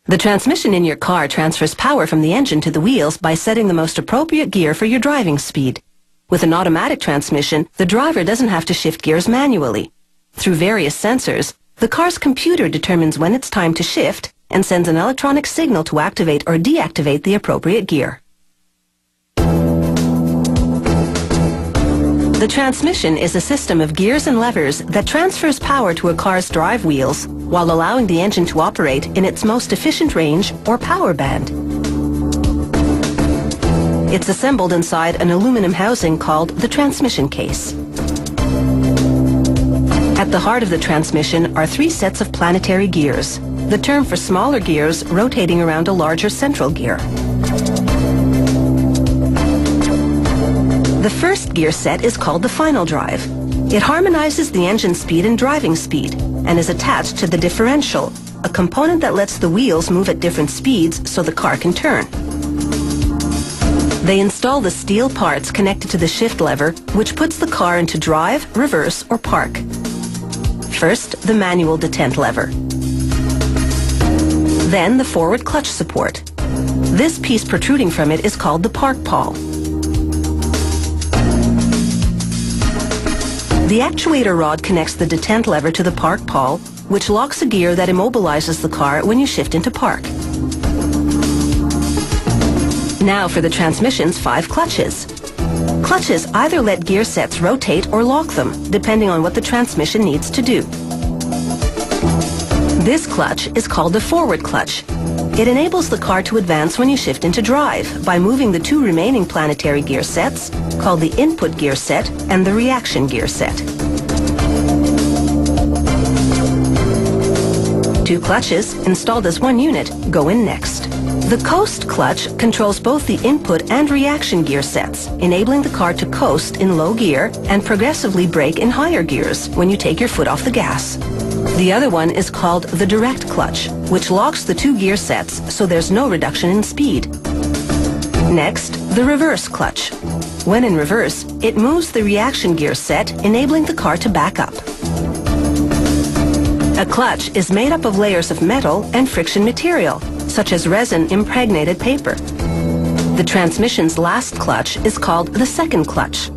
The transmission in your car transfers power from the engine to the wheels by setting the most appropriate gear for your driving speed. With an automatic transmission, the driver doesn't have to shift gears manually. Through various sensors, the car's computer determines when it's time to shift and sends an electronic signal to activate or deactivate the appropriate gear. The transmission is a system of gears and levers that transfers power to a car's drive wheels while allowing the engine to operate in its most efficient range or power band. It's assembled inside an aluminum housing called the transmission case. At the heart of the transmission are 3 sets of planetary gears, the term for smaller gears rotating around a larger central gear. The first gear set is called the final drive. It harmonizes the engine speed and driving speed and is attached to the differential, a component that lets the wheels move at different speeds so the car can turn. They install the steel parts connected to the shift lever, which puts the car into drive, reverse, or park. First, the manual detent lever. Then the forward clutch support. This piece protruding from it is called the park pawl. The actuator rod connects the detent lever to the park pawl, which locks a gear that immobilizes the car when you shift into park. Now for the transmission's 5 clutches. Clutches either let gear sets rotate or lock them, depending on what the transmission needs to do. This clutch is called the forward clutch. It enables the car to advance when you shift into drive by moving the 2 remaining planetary gear sets, called the input gear set and the reaction gear set. 2 clutches, installed as 1 unit, go in next. The coast clutch controls both the input and reaction gear sets, enabling the car to coast in low gear and progressively brake in higher gears when you take your foot off the gas. The other one is called the direct clutch, which locks the 2 gear sets so there's no reduction in speed. Next, the reverse clutch. When in reverse, it moves the reaction gear set, enabling the car to back up. A clutch is made up of layers of metal and friction material, such as resin-impregnated paper. The transmission's last clutch is called the second clutch.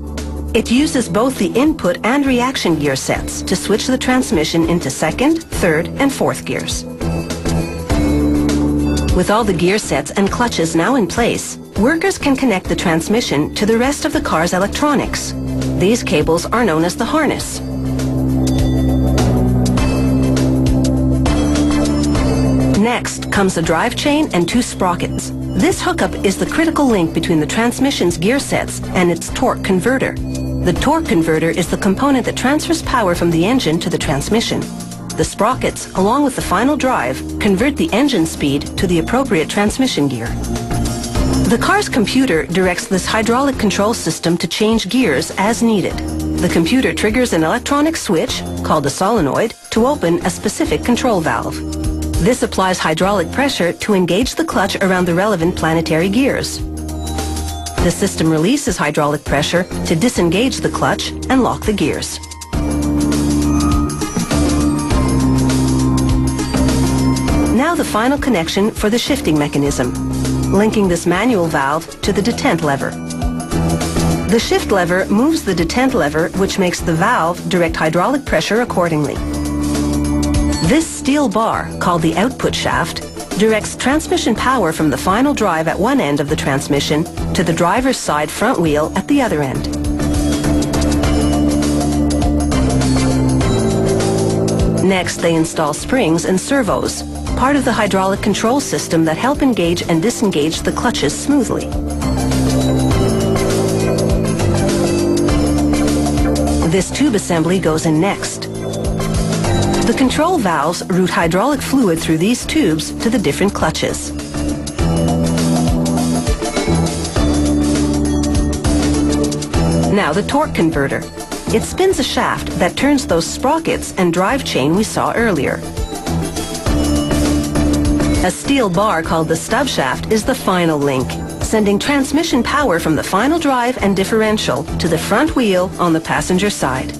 It uses both the input and reaction gear sets to switch the transmission into second, third, and fourth gears. With all the gear sets and clutches now in place, workers can connect the transmission to the rest of the car's electronics. These cables are known as the harness. Next comes the drive chain and 2 sprockets. This hookup is the critical link between the transmission's gear sets and its torque converter. The torque converter is the component that transfers power from the engine to the transmission. The sprockets, along with the final drive, convert the engine speed to the appropriate transmission gear. The car's computer directs this hydraulic control system to change gears as needed. The computer triggers an electronic switch, called a solenoid, to open a specific control valve. This applies hydraulic pressure to engage the clutch around the relevant planetary gears. The system releases hydraulic pressure to disengage the clutch and lock the gears. Now the final connection for the shifting mechanism, linking this manual valve to the detent lever. The shift lever moves the detent lever, which makes the valve direct hydraulic pressure accordingly. This steel bar, called the output shaft, directs transmission power from the final drive at one end of the transmission to the driver's side front wheel at the other end. Next, they install springs and servos, part of the hydraulic control system that help engage and disengage the clutches smoothly. This tube assembly goes in next. The control valves route hydraulic fluid through these tubes to the different clutches. Now the torque converter. It spins a shaft that turns those sprockets and drive chain we saw earlier. A steel bar called the stub shaft is the final link, sending transmission power from the final drive and differential to the front wheel on the passenger side.